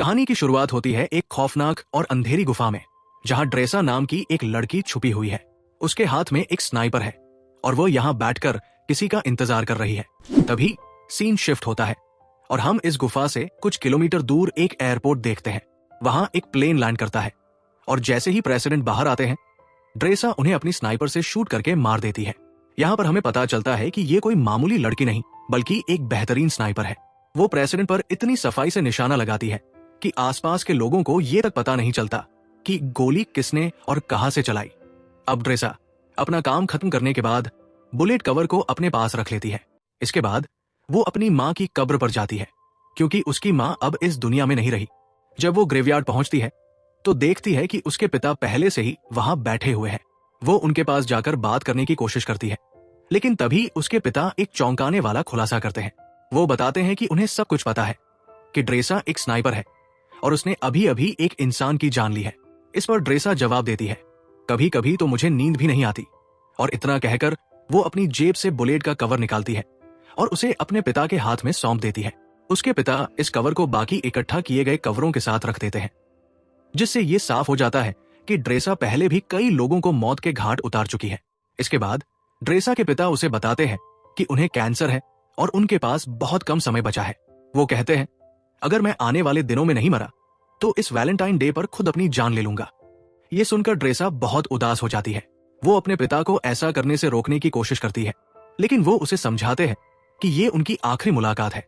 कहानी की शुरुआत होती है एक खौफनाक और अंधेरी गुफा में, जहां ड्रेसा नाम की एक लड़की छुपी हुई है। उसके हाथ में एक स्नाइपर है और वो यहाँ बैठकर किसी का इंतजार कर रही है। तभी सीन शिफ्ट होता है और हम इस गुफा से कुछ किलोमीटर दूर एक एयरपोर्ट देखते हैं। वहां एक प्लेन लैंड करता है और जैसे ही प्रेसिडेंट बाहर आते हैं, ड्रेसा उन्हें अपनी स्नाइपर से शूट करके मार देती है। यहाँ पर हमें पता चलता है कि ये कोई मामूली लड़की नहीं बल्कि एक बेहतरीन स्नाइपर है। वो प्रेसिडेंट पर इतनी सफाई से निशाना लगाती है कि आसपास के लोगों को ये तक पता नहीं चलता कि गोली किसने और कहां से चलाई। अब ड्रेसा अपना काम खत्म करने के बाद बुलेट कवर को अपने पास रख लेती है। इसके बाद वो अपनी माँ की कब्र पर जाती है, क्योंकि उसकी माँ अब इस दुनिया में नहीं रही। जब वो ग्रेवयार्ड पहुंचती है तो देखती है कि उसके पिता पहले से ही वहां बैठे हुए हैं। वो उनके पास जाकर बात करने की कोशिश करती है, लेकिन तभी उसके पिता एक चौंकाने वाला खुलासा करते हैं। वो बताते हैं कि उन्हें सब कुछ पता है कि ड्रेसा एक स्नाइपर है और उसने अभी अभी एक इंसान की जान ली है। इस पर ड्रेसा जवाब देती है, कभी कभी तो मुझे नींद भी नहीं आती। और इतना कहकर वो अपनी जेब से बुलेट का कवर निकालती है और उसे अपने पिता के हाथ में सौंप देती है। उसके पिता इस कवर को बाकी इकट्ठा किए गए कवरों के साथ रख देते हैं, जिससे ये साफ हो जाता है कि ड्रेसा पहले भी कई लोगों को मौत के घाट उतार चुकी है। इसके बाद ड्रेसा के पिता उसे बताते हैं कि उन्हें कैंसर है और उनके पास बहुत कम समय बचा है। वो कहते हैं, अगर मैं आने वाले दिनों में नहीं मरा तो इस वैलेंटाइन डे पर खुद अपनी जान ले लूंगा। ये सुनकर ड्रेसा बहुत उदास हो जाती है। वो अपने पिता को ऐसा करने से रोकने की कोशिश करती है, लेकिन वो उसे समझाते हैं कि ये उनकी आखिरी मुलाकात है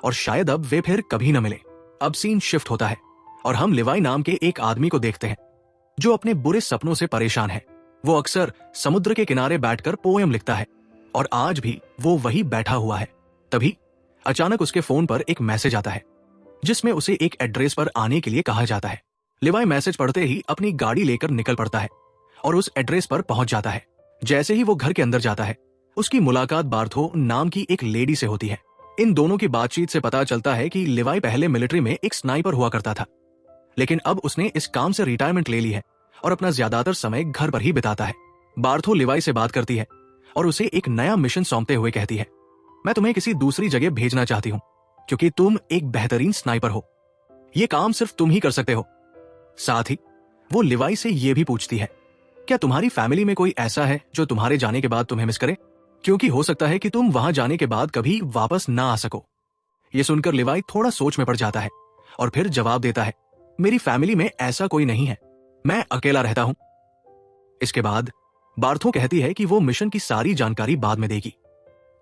और शायद अब वे फिर कभी न मिले। अब सीन शिफ्ट होता है और हम लिवाई नाम के एक आदमी को देखते हैं जो अपने बुरे सपनों से परेशान है। वो अक्सर समुद्र के किनारे बैठकर पोएम लिखता है और आज भी वो वही बैठा हुआ है। तभी अचानक उसके फोन पर एक मैसेज आता है जिसमें उसे एक एड्रेस पर आने के लिए कहा जाता है। लिवाई मैसेज पढ़ते ही अपनी गाड़ी लेकर निकल पड़ता है और उस एड्रेस पर पहुंच जाता है। जैसे ही वो घर के अंदर जाता है, उसकी मुलाकात बार्थो नाम की एक लेडी से होती है। इन दोनों की बातचीत से पता चलता है कि लिवाई पहले मिलिट्री में एक स्नाइपर हुआ करता था, लेकिन अब उसने इस काम से रिटायरमेंट ले ली है और अपना ज्यादातर समय घर पर ही बिताता है। बार्थो लिवाई से बात करती है और उसे एक नया मिशन सौंपते हुए कहती है, मैं तुम्हें किसी दूसरी जगह भेजना चाहती हूँ क्योंकि तुम एक बेहतरीन स्नाइपर हो। ये काम सिर्फ तुम ही कर सकते हो। साथ ही वो लिवाई से ये भी पूछती है, क्या तुम्हारी फैमिली में कोई ऐसा है जो तुम्हारे जाने के बाद तुम्हें मिस करे, क्योंकि हो सकता है कि तुम वहां जाने के बाद कभी वापस ना आ सको। ये सुनकर लिवाई थोड़ा सोच में पड़ जाता है और फिर जवाब देता है, मेरी फैमिली में ऐसा कोई नहीं है, मैं अकेला रहता हूं। इसके बाद बार्थो कहती है कि वो मिशन की सारी जानकारी बाद में देगी।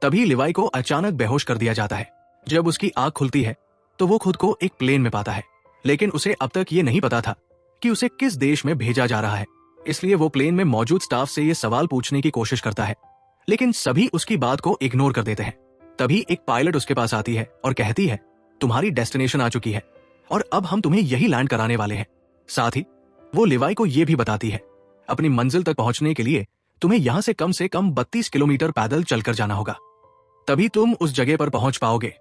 तभी लिवाई को अचानक बेहोश कर दिया जाता है। जब उसकी आंख खुलती है तो वो खुद को एक प्लेन में पाता है, लेकिन उसे अब तक ये नहीं पता था कि उसे किस देश में भेजा जा रहा है। इसलिए वो प्लेन में मौजूद स्टाफ से ये सवाल पूछने की कोशिश करता है, लेकिन सभी उसकी बात को इग्नोर कर देते हैं। तभी एक पायलट उसके पास आती है और कहती है, तुम्हारी डेस्टिनेशन आ चुकी है और अब हम तुम्हें यही लैंड कराने वाले हैं। साथ ही वो लिवाई को यह भी बताती है, अपनी मंजिल तक पहुंचने के लिए तुम्हें यहां से कम 32 किलोमीटर पैदल चलकर जाना होगा। तभी तुम उस जगह पर पहुंच पाओगे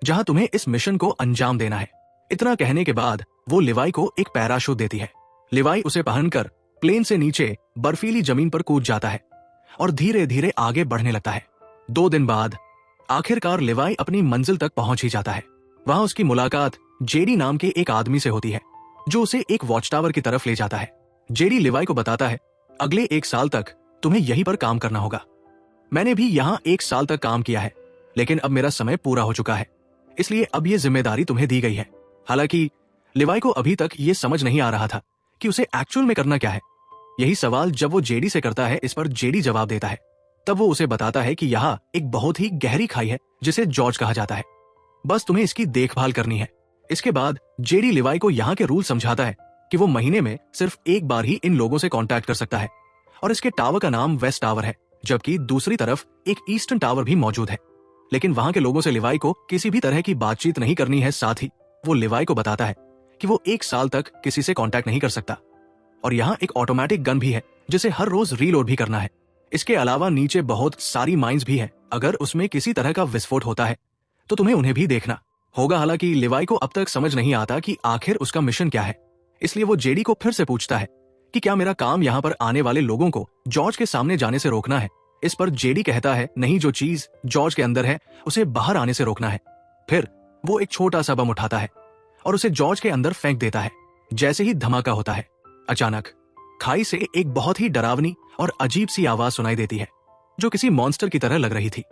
जहां तुम्हें इस मिशन को अंजाम देना है। इतना कहने के बाद वो लिवाई को एक पैराशूट देती है। लिवाई उसे पहनकर प्लेन से नीचे बर्फीली जमीन पर कूद जाता है और धीरे धीरे आगे बढ़ने लगता है। 2 दिन बाद आखिरकार लिवाई अपनी मंजिल तक पहुंच ही जाता है। वहां उसकी मुलाकात जेडी नाम के एक आदमी से होती है जो उसे एक वॉच टावर की तरफ ले जाता है। जेडी लिवाई को बताता है, अगले 1 साल तक तुम्हें यहीं पर काम करना होगा। मैंने भी यहाँ 1 साल तक काम किया है, लेकिन अब मेरा समय पूरा हो चुका है, इसलिए अब ये जिम्मेदारी तुम्हें दी गई है। हालांकि लिवाई को अभी तक ये समझ नहीं आ रहा था कि उसे एक्चुअल में करना क्या है। यही सवाल जब वो जेडी से करता है, इस पर जेडी जवाब देता है। तब वो उसे बताता है कि यहाँ एक बहुत ही गहरी खाई है जिसे जॉर्ज कहा जाता है, बस तुम्हें इसकी देखभाल करनी है। इसके बाद जेडी लिवाई को यहाँ के रूल समझाता है कि वो महीने में सिर्फ 1 बार ही इन लोगों से कांटेक्ट कर सकता है और इसके टावर का नाम वेस्ट टावर है, जबकि दूसरी तरफ एक ईस्टर्न टावर भी मौजूद है। लेकिन वहां के लोगों से लिवाई को किसी भी तरह की बातचीत नहीं करनी है। साथ ही वो लिवाई को बताता है कि वो 1 साल तक किसी से कांटेक्ट नहीं कर सकता और यहाँ एक ऑटोमेटिक गन भी है जिसे हर रोज रीलोड भी करना है। इसके अलावा नीचे बहुत सारी माइंस भी है, अगर उसमें किसी तरह का विस्फोट होता है तो तुम्हें उन्हें भी देखना होगा। हालांकि लिवाई को अब तक समझ नहीं आता कि आखिर उसका मिशन क्या है, इसलिए वो जेडी को फिर से पूछता है कि क्या मेरा काम यहाँ पर आने वाले लोगों को जॉर्ज के सामने जाने से रोकना है। इस पर जेडी कहता है, नहीं, जो चीज जॉर्ज के अंदर है उसे बाहर आने से रोकना है। फिर वो एक छोटा सा बम उठाता है और उसे जॉर्ज के अंदर फेंक देता है। जैसे ही धमाका होता है, अचानक खाई से एक बहुत ही डरावनी और अजीब सी आवाज सुनाई देती है, जो किसी मॉन्स्टर की तरह लग रही थी।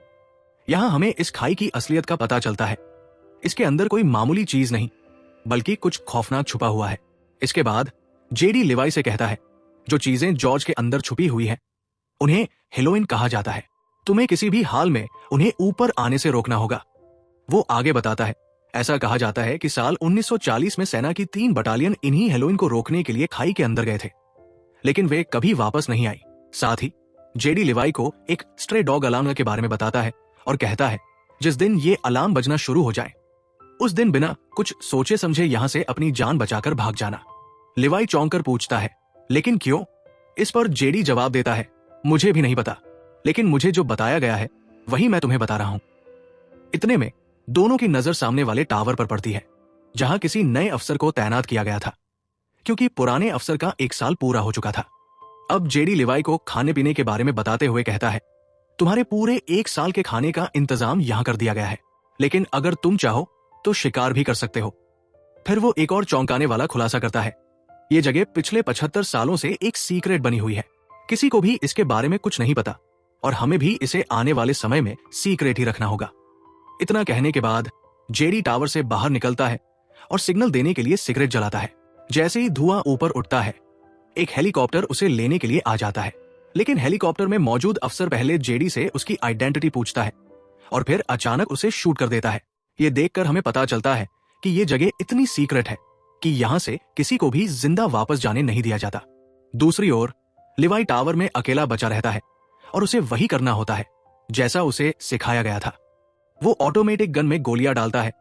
यहां हमें इस खाई की असलियत का पता चलता है। इसके अंदर कोई मामूली चीज नहीं, बल्कि कुछ खौफनाक छुपा हुआ है। इसके बाद जेडी लिवाई से कहता है, जो चीजें जॉर्ज के अंदर छुपी हुई हैं, उन्हें हेलोइन कहा जाता है। तुम्हें किसी भी हाल में उन्हें ऊपर आने से रोकना होगा। वो आगे बताता है, ऐसा कहा जाता है कि साल 1940 में सेना की 3 बटालियन इन्हीं हेलोइन को रोकने के लिए खाई के अंदर गए थे, लेकिन वे कभी वापस नहीं आई। साथ ही जेडी लिवाई को एक स्ट्रे डॉग अलार्म के बारे में बताता है और कहता है, जिस दिन ये अलार्म बजना शुरू हो जाए, उस दिन बिना कुछ सोचे समझे यहां से अपनी जान बचाकर भाग जाना। लिवाई चौंक कर पूछता है, लेकिन क्यों? इस पर जेडी जवाब देता है, मुझे भी नहीं पता, लेकिन मुझे जो बताया गया है वही मैं तुम्हें बता रहा हूं। इतने में दोनों की नजर सामने वाले टावर पर पड़ती है, जहां किसी नए अफसर को तैनात किया गया था, क्योंकि पुराने अफसर का 1 साल पूरा हो चुका था। अब जेडी लिवाई को खाने पीने के बारे में बताते हुए कहता है, तुम्हारे पूरे 1 साल के खाने का इंतजाम यहां कर दिया गया है, लेकिन अगर तुम चाहो तो शिकार भी कर सकते हो। फिर वो एक और चौंकाने वाला खुलासा करता है, ये जगह पिछले 75 सालों से एक सीक्रेट बनी हुई है। किसी को भी इसके बारे में कुछ नहीं पता, और हमें भी इसे आने वाले समय में सीक्रेट ही रखना होगा। इतना कहने के बाद जेडी टावर से बाहर निकलता है और सिग्नल देने के लिए सिगरेट जलाता है। जैसे ही धुआं ऊपर उठता है, एक हेलीकॉप्टर उसे लेने के लिए आ जाता है, लेकिन हेलीकॉप्टर में मौजूद अफसर पहले जेडी से उसकी आइडेंटिटी पूछता है और फिर अचानक उसे शूट कर देता है। ये देखकर हमें पता चलता है कि ये जगह इतनी सीक्रेट है कि यहां से किसी को भी जिंदा वापस जाने नहीं दिया जाता। दूसरी ओर लिवाई टावर में अकेला बचा रहता है और उसे वही करना होता है जैसा उसे सिखाया गया था। वो ऑटोमेटिक गन में गोलियां डालता है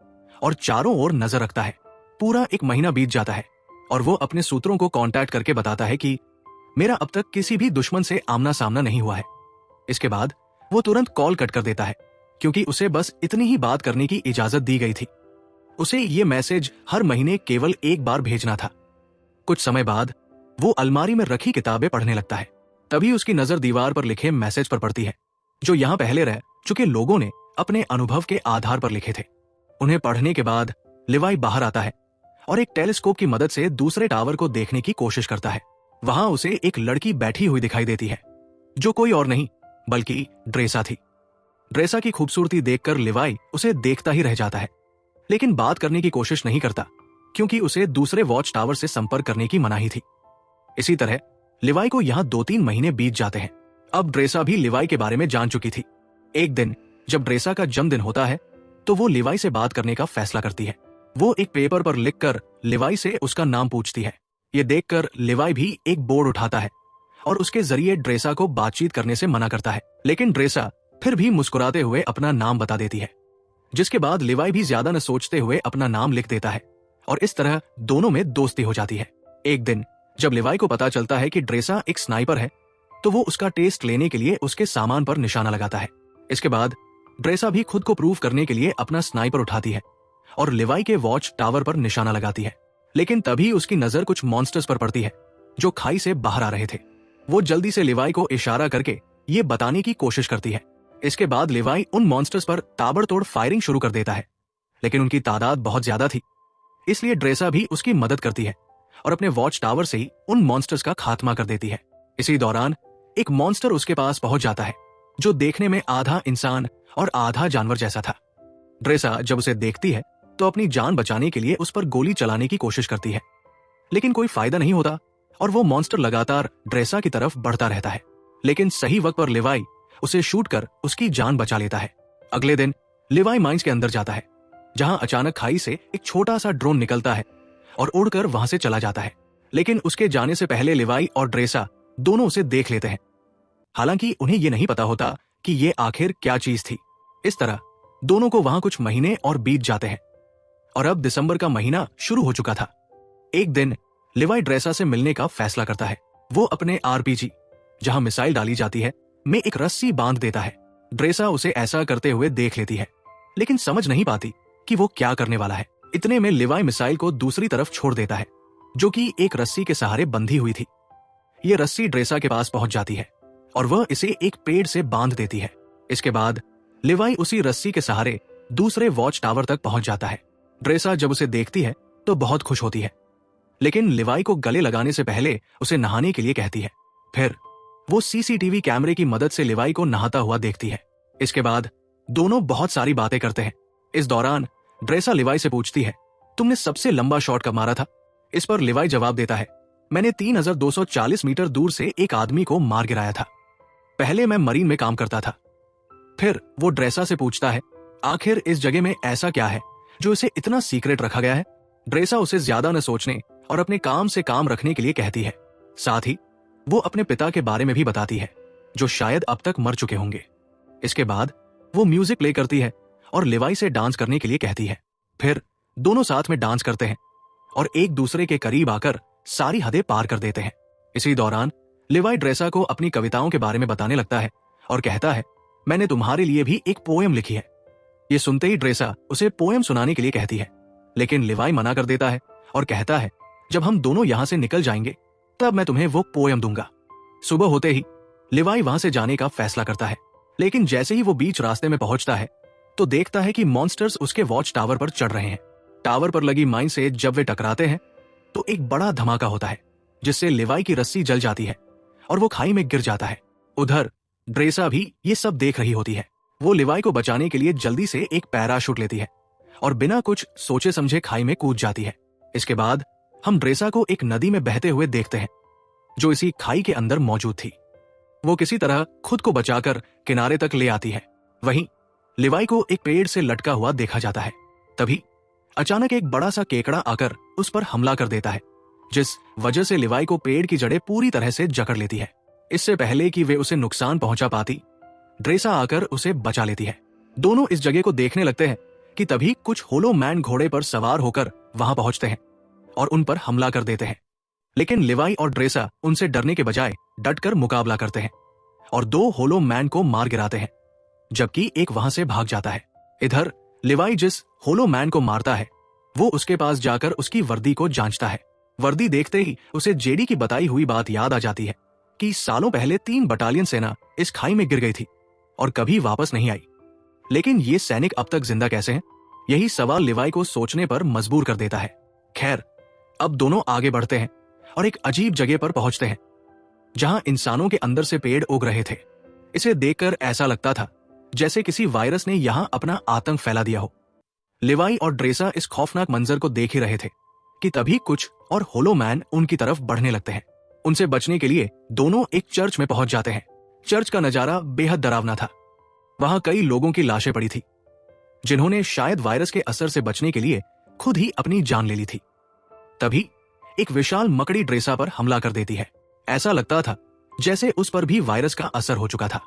और चारों ओर नजर रखता है। पूरा 1 महीना बीत जाता है और वो अपने सूत्रों को कांटेक्ट करके बताता है कि मेरा अब तक किसी भी दुश्मन से आमना सामना नहीं हुआ है। इसके बाद वो तुरंत कॉल कट कर देता है, क्योंकि उसे बस इतनी ही बात करने की इजाजत दी गई थी। उसे ये मैसेज हर महीने केवल 1 बार भेजना था। कुछ समय बाद वो अलमारी में रखी किताबें पढ़ने लगता है। तभी उसकी नजर दीवार पर लिखे मैसेज पर पड़ती है, जो यहां पहले रह चुके लोगों ने अपने अनुभव के आधार पर लिखे थे। उन्हें पढ़ने के बाद लिवाई बाहर आता है और एक टेलीस्कोप की मदद से दूसरे टावर को देखने की कोशिश करता है। वहां उसे एक लड़की बैठी हुई दिखाई देती है, जो कोई और नहीं बल्कि ड्रेसा थी। ड्रेसा की खूबसूरती देखकर लिवाई उसे देखता ही रह जाता है, लेकिन बात करने की कोशिश नहीं करता, क्योंकि उसे दूसरे वॉच टावर से संपर्क करने की मनाही थी। इसी तरह लिवाई को यहां 2-3 महीने बीत जाते हैं। अब ड्रेसा भी लिवाई के बारे में जान चुकी थी। एक दिन जब ड्रेसा का जन्मदिन होता है, तो वो लिवाई से बात करने का फैसला करती है। वो एक पेपर पर लिखकर लिवाई से उसका नाम पूछती है। ये देखकर लिवाई भी एक बोर्ड उठाता है और उसके जरिए ड्रेसा को बातचीत करने से मना करता है, लेकिन ड्रेसा फिर भी मुस्कुराते हुए अपना नाम बता देती है, जिसके बाद लिवाई भी ज्यादा न सोचते हुए अपना नाम लिख देता है और इस तरह दोनों में दोस्ती हो जाती है। एक दिन जब लिवाई को पता चलता है कि ड्रेसा एक स्नाइपर है, तो वो उसका टेस्ट लेने के लिए उसके सामान पर निशाना लगाता है। इसके बाद ड्रेसा भी खुद को प्रूव करने के लिए अपना स्नाइपर उठाती है और लिवाई के वॉच टावर पर निशाना लगाती है। लेकिन तभी उसकी नजर कुछ मॉन्स्टर्स पर पड़ती है, जो खाई से बाहर आ रहे थे। वो जल्दी से लिवाई को इशारा करके ये बताने की कोशिश करती है। इसके बाद लिवाई उन मॉन्स्टर्स पर ताबड़तोड़ फायरिंग शुरू कर देता है, लेकिन उनकी तादाद बहुत ज्यादा थी, इसलिए ड्रेसा भी उसकी मदद करती है और अपने वॉच टावर से ही उन मॉन्स्टर्स का खात्मा कर देती है। इसी दौरान एक मॉन्स्टर उसके पास पहुंच जाता है, जो देखने में आधा इंसान और आधा जानवर जैसा था। ड्रेसा जब उसे देखती है तो अपनी जान बचाने के लिए उस पर गोली चलाने की कोशिश करती है, लेकिन कोई फायदा नहीं होता और वो मॉन्स्टर लगातार ड्रेसा की तरफ बढ़ता रहता है। लेकिन सही वक्त पर लिवाई उसे शूट कर उसकी जान बचा लेता है। अगले दिन लिवाई माइंस के अंदर जाता है, जहां अचानक खाई से एक छोटा सा ड्रोन निकलता है और उड़कर वहां से चला जाता है। लेकिन उसके जाने से पहले लिवाई और ड्रेसा दोनों उसे देख लेते हैं, हालांकि उन्हें यह नहीं पता होता कि ये आखिर क्या चीज थी। इस तरह दोनों को वहां कुछ महीने और बीत जाते हैं और अब दिसंबर का महीना शुरू हो चुका था। एक दिन लिवाई ड्रेसा से मिलने का फैसला करता है। वो अपने आरपीजी, जहां मिसाइल डाली जाती है, में एक रस्सी बांध देता है। ड्रेसा उसे ऐसा करते हुए देख लेती है, लेकिन समझ नहीं पाती कि वो क्या करने वाला है। इतने में लिवाई मिसाइल को दूसरी तरफ छोड़ देता है, जो कि एक रस्सी के सहारे बंधी हुई थी। ये रस्सी ड्रेसा के पास पहुंच जाती है और वह इसे एक पेड़ से बांध देती है। इसके बाद लिवाई उसी रस्सी के सहारे दूसरे वॉच टावर तक पहुंच जाता है। ड्रेसा जब उसे देखती है तो बहुत खुश होती है, लेकिन लिवाई को गले लगाने से पहले उसे नहाने के लिए कहती है। फिर वो सीसीटीवी कैमरे की मदद से लिवाई को नहाता हुआ देखती है। इसके बाद दोनों बहुत सारी बातें करते हैं। इस दौरान ड्रेसा लिवाई से पूछती है, तुमने सबसे लंबा शॉट कब मारा था? इस पर लिवाई जवाब देता है, मैंने 3240 मीटर दूर से एक आदमी को मार गिराया था। पहले मैं मरीन में काम करता था। फिर वो ड्रेसा से पूछता है, आखिर इस जगह में ऐसा क्या है जो इसे इतना सीक्रेट रखा गया है? ड्रेसा उसे ज्यादा न सोचने और अपने काम से काम रखने के लिए कहती है। साथ ही वो अपने पिता के बारे में भी बताती है, जो शायद अब तक मर चुके होंगे। इसके बाद वो म्यूजिक प्ले करती है और लिवाई से डांस करने के लिए कहती है। फिर दोनों साथ में डांस करते हैं और एक दूसरे के करीब आकर सारी हदें पार कर देते हैं। इसी दौरान लिवाई ड्रेसा को अपनी कविताओं के बारे में बताने लगता है और कहता है, मैंने तुम्हारे लिए भी एक पोएम लिखी है। ये सुनते ही ड्रेसा उसे पोएम सुनाने के लिए कहती है, लेकिन लिवाई मना कर देता है और कहता है, जब हम दोनों यहां से निकल जाएंगे तब मैं तुम्हें वो पोएम दूंगा। सुबह होते ही लिवाई वहां से जाने का फैसला करता है, लेकिन जैसे ही वो बीच रास्ते में पहुंचता है तो देखता है कि मॉन्स्टर्स उसके वॉच टावर पर चढ़ रहे हैं। टावर पर लगी माइन से जब वे टकराते हैं तो एक बड़ा धमाका होता है, जिससे लिवाई की रस्सी जल जाती है और वो खाई में गिर जाता है। उधर ड्रेसा भी ये सब देख रही होती है। वो लिवाई को बचाने के लिए जल्दी से एक पैराशूट लेती है और बिना कुछ सोचे समझे खाई में कूद जाती है। इसके बाद हम ड्रेसा को एक नदी में बहते हुए देखते हैं, जो इसी खाई के अंदर मौजूद थी। वो किसी तरह खुद को बचाकर किनारे तक ले आती है। वहीं लिवाई को एक पेड़ से लटका हुआ देखा जाता है। तभी अचानक एक बड़ा सा केकड़ा आकर उस पर हमला कर देता है, जिस वजह से लिवाई को पेड़ की जड़ें पूरी तरह से जकड़ लेती है। इससे पहले कि वे उसे नुकसान पहुंचा पाती, ड्रेसा आकर उसे बचा लेती है। दोनों इस जगह को देखने लगते हैं कि तभी कुछ होलो मैन घोड़े पर सवार होकर वहां पहुंचते हैं और उन पर हमला कर देते हैं। लेकिन लिवाई और ड्रेसा उनसे डरने के बजाय डटकर मुकाबला करते हैं और दो होलो मैन को मार गिराते हैं, जबकि एक वहां से भाग जाता है। इधर लिवाई जिस होलो मैन को मारता है वो उसके पास जाकर उसकी वर्दी को जांचता है। वर्दी देखते ही उसे जेडी की बताई हुई बात याद आ जाती है कि सालों पहले 3 बटालियन सेना इस खाई में गिर गई थी और कभी वापस नहीं आई। लेकिन ये सैनिक अब तक जिंदा कैसे हैं? यही सवाल लिवाई को सोचने पर मजबूर कर देता है। खैर, अब दोनों आगे बढ़ते हैं और एक अजीब जगह पर पहुंचते हैं, जहां इंसानों के अंदर से पेड़ उग रहे थे। इसे देखकर ऐसा लगता था जैसे किसी वायरस ने यहां अपना आतंक फैला दिया हो। लिवाई और ड्रेसा इस खौफनाक मंजर को देख ही रहे थे कि तभी कुछ और होलो मैन उनकी तरफ बढ़ने लगते हैं। उनसे बचने के लिए दोनों एक चर्च में पहुंच जाते हैं। चर्च का नजारा बेहद डरावना था। वहां कई लोगों की लाशें पड़ी थी, जिन्होंने शायद वायरस के असर से बचने के लिए खुद ही अपनी जान ले ली थी। तभी एक विशाल मकड़ी ड्रेसा पर हमला कर देती है। ऐसा लगता था जैसे उस पर भी वायरस का असर हो चुका था।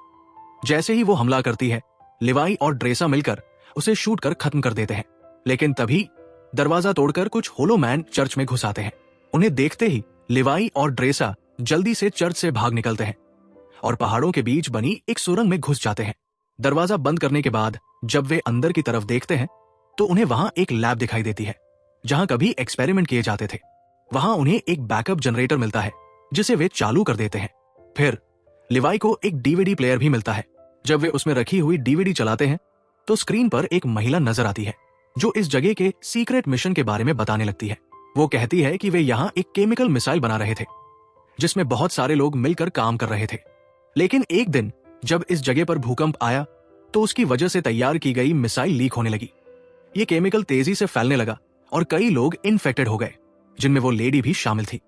जैसे ही वो हमला करती है, लिवाई और ड्रेसा मिलकर उसे शूट कर खत्म कर देते हैं। लेकिन तभी दरवाजा तोड़कर कुछ होलो मैन चर्च में घुस आते हैं। उन्हें देखते ही लिवाई और ड्रेसा जल्दी से चर्च से भाग निकलते हैं और पहाड़ों के बीच बनी एक सुरंग में घुस जाते हैं। दरवाजा बंद करने के बाद जब वे अंदर की तरफ देखते हैं तो उन्हें वहां एक लैब दिखाई देती है, जहां कभी एक्सपेरिमेंट किए जाते थे। वहां उन्हें एक बैकअप जनरेटर मिलता है, जिसे वे चालू कर देते हैं। फिर लिवाई को एक डीवीडी प्लेयर भी मिलता है। जब वे उसमें रखी हुई डीवीडी चलाते हैं तो स्क्रीन पर एक महिला नजर आती है, जो इस जगह के सीक्रेट मिशन के बारे में बताने लगती है। वो कहती है कि वे यहाँ एक केमिकल मिसाइल बना रहे थे, जिसमें बहुत सारे लोग मिलकर काम कर रहे थे। लेकिन एक दिन जब इस जगह पर भूकंप आया तो उसकी वजह से तैयार की गई मिसाइल लीक होने लगी। ये केमिकल तेजी से फैलने लगा और कई लोग इन्फेक्टेड हो गए, जिनमें वो लेडी भी शामिल थी।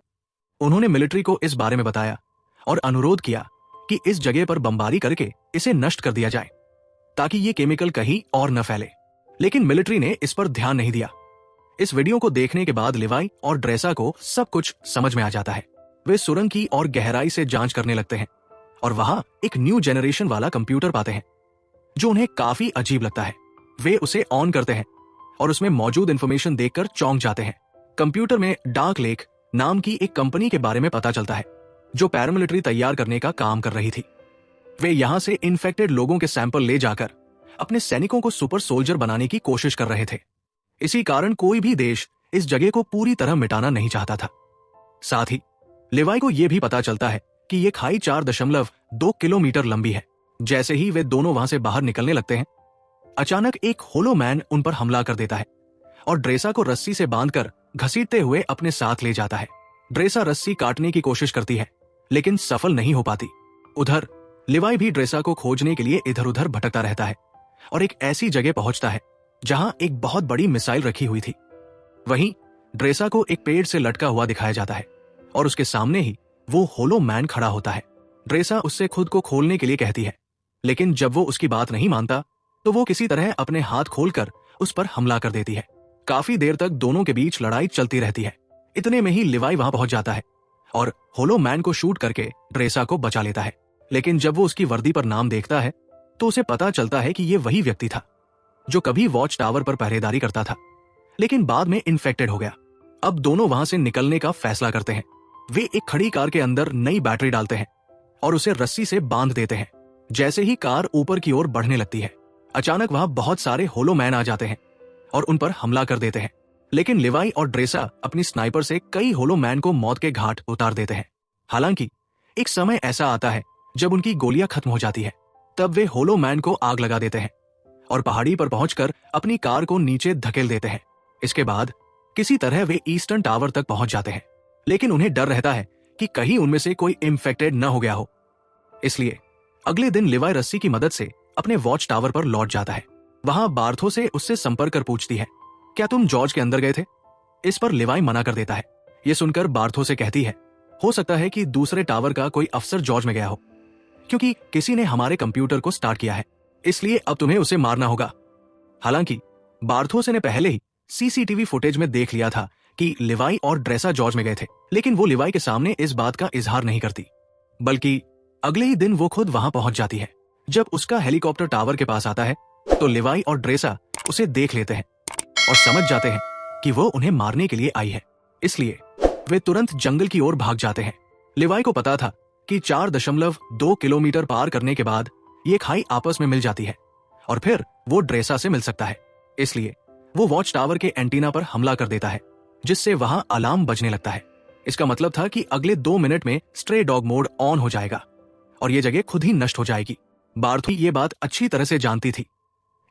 उन्होंने मिलिट्री को इस बारे में बताया और अनुरोध किया कि इस जगह पर बमबारी करके इसे नष्ट कर दिया जाए, ताकि ये केमिकल कहीं और न फैले। लेकिन मिलिट्री ने इस पर ध्यान नहीं दिया। इस वीडियो को देखने के बाद लिवाई और ड्रेसा को सब कुछ समझ में आ जाता है। वे सुरंग की और गहराई से जांच करने लगते हैं और वहां एक न्यू जनरेशन वाला कंप्यूटर पाते हैं, जो उन्हें काफी अजीब लगता है। वे उसे ऑन करते हैं और उसमें मौजूद इंफॉर्मेशन देखकर चौंक जाते हैं। कंप्यूटर में डार्क लेक नाम की एक कंपनी के बारे में पता चलता है, जो पैरामिलिट्री तैयार करने का काम कर रही थी। वे यहां से इन्फेक्टेड लोगों के सैंपल ले जाकर अपने सैनिकों को सुपर सोल्जर बनाने की कोशिश कर रहे थे। इसी कारण कोई भी देश इस जगह को पूरी तरह मिटाना नहीं चाहता था। साथ ही लिवाई को यह भी पता चलता है कि यह खाई 4.2 किलोमीटर लंबी है। जैसे ही वे दोनों वहां से बाहर निकलने लगते हैं, अचानक एक होलो मैन उन पर हमला कर देता है और ड्रेसा को रस्सी से बांधकर घसीटते हुए अपने साथ ले जाता है। ड्रेसा रस्सी काटने की कोशिश करती है, लेकिन सफल नहीं हो पाती। उधर लिवाई भी ड्रेसा को खोजने के लिए इधर उधर भटकता रहता है और एक ऐसी जगह पहुंचता है जहां एक बहुत बड़ी मिसाइल रखी हुई थी। वहीं ड्रेसा को एक पेड़ से लटका हुआ दिखाया जाता है और उसके सामने ही वो होलो मैन खड़ा होता है। ड्रेसा उससे खुद को खोलने के लिए कहती है, लेकिन जब वो उसकी बात नहीं मानता तो वो किसी तरह अपने हाथ खोलकर उस पर हमला कर देती है। काफी देर तक दोनों के बीच लड़ाई चलती रहती है। इतने में ही लिवाई वहां पहुंच जाता है और होलो मैन को शूट करके ड्रेसा को बचा लेता है। लेकिन जब वो उसकी वर्दी पर नाम देखता है तो उसे पता चलता है कि ये वही व्यक्ति था जो कभी वॉच टावर पर पहरेदारी करता था, लेकिन बाद में इन्फेक्टेड हो गया। अब दोनों वहां से निकलने का फैसला करते हैं। वे एक खड़ी कार के अंदर नई बैटरी डालते हैं और उसे रस्सी से बांध देते हैं। जैसे ही कार ऊपर की ओर बढ़ने लगती है, अचानक वहां बहुत सारे होलो मैन आ जाते हैं और उन पर हमला कर देते हैं। लेकिन लिवाई और ड्रेसा अपनी स्नाइपर से कई होलो मैन को मौत के घाट उतार देते हैं। हालांकि एक समय ऐसा आता है जब उनकी गोलियां खत्म हो जाती है। तब वे होलो मैन को आग लगा देते हैं और पहाड़ी पर पहुंचकर अपनी कार को नीचे धकेल देते हैं। इसके बाद किसी तरह वे ईस्टर्न टावर तक पहुंच जाते हैं, लेकिन उन्हें डर रहता है कि कहीं उनमें से कोई इन्फेक्टेड न हो गया हो। इसलिए अगले दिन लिवाई रस्सी की मदद से अपने वॉच टावर पर लौट जाता है। वहां बार्थो से उससे संपर्क कर पूछती है, क्या तुम जॉर्ज के अंदर गए थे? इस पर लिवाई मना कर देता है। यह सुनकर बार्थो से कहती है, हो सकता है कि दूसरे टावर का कोई अफसर जॉर्ज में गया हो, क्योंकि किसी ने हमारे कंप्यूटर को स्टार्ट किया है, इसलिए अब तुम्हें उसे मारना होगा। हालांकि बार्थोसे ने पहले ही सीसीटीवी फुटेज में देख लिया था कि लिवाई और ड्रेसा जॉर्ज में गए थे, लेकिन वो लिवाई के सामने इस बात का इजहार नहीं करती, बल्कि अगले ही दिन वो खुद वहां पहुंच जाती है। जब उसका हेलीकॉप्टर टावर के पास आता है तो लिवाई और ड्रेसा उसे देख लेते हैं और समझ जाते हैं कि वो उन्हें मारने के लिए आई है, इसलिए वे तुरंत जंगल की ओर भाग जाते हैं। लिवाई को पता था कि 4.2 किलोमीटर पार करने के बाद ये खाई आपस में मिल जाती है और फिर वो ड्रेसा से मिल सकता है, इसलिए वो वॉच टावर के एंटीना पर हमला कर देता है, जिससे वहां अलार्म बजने लगता है। इसका मतलब था कि अगले 2 मिनट में स्ट्रे डॉग मोड ऑन हो जाएगा और ये जगह खुद ही नष्ट हो जाएगी। बार्थो ये बात अच्छी तरह से जानती थी,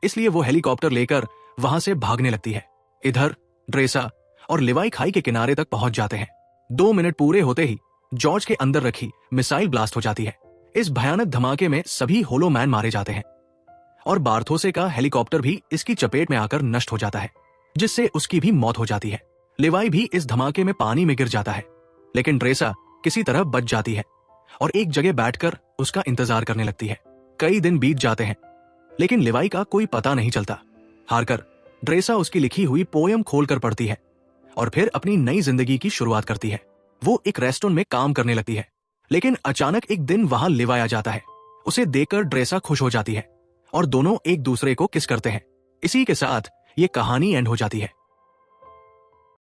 इसलिए वो हेलीकॉप्टर लेकर वहां से भागने लगती है। इधर ड्रेसा और लिवाई खाई के किनारे तक पहुंच जाते हैं। 2 मिनट पूरे होते ही जॉर्ज के अंदर रखी मिसाइल ब्लास्ट हो जाती है। इस भयानक धमाके में सभी होलो मैन मारे जाते हैं और बार्थोसे का हेलीकॉप्टर भी इसकी चपेट में आकर नष्ट हो जाता है, जिससे उसकी भी मौत हो जाती है। लिवाई भी इस धमाके में पानी में गिर जाता है, लेकिन ड्रेसा किसी तरह बच जाती है और एक जगह बैठकर उसका इंतजार करने लगती है। कई दिन बीत जाते हैं, लेकिन लिवाई का कोई पता नहीं चलता। हारकर ड्रेसा उसकी लिखी हुई पोयम खोलकर पढ़ती है और फिर अपनी नई जिंदगी की शुरुआत करती है। वो एक रेस्टोरेंट में काम करने लगती है, लेकिन अचानक एक दिन वहां लिवाई आ जाता है। उसे देखकर ड्रेसा खुश हो जाती है और दोनों एक दूसरे को किस करते हैं। इसी के साथ ये कहानी एंड हो जाती है।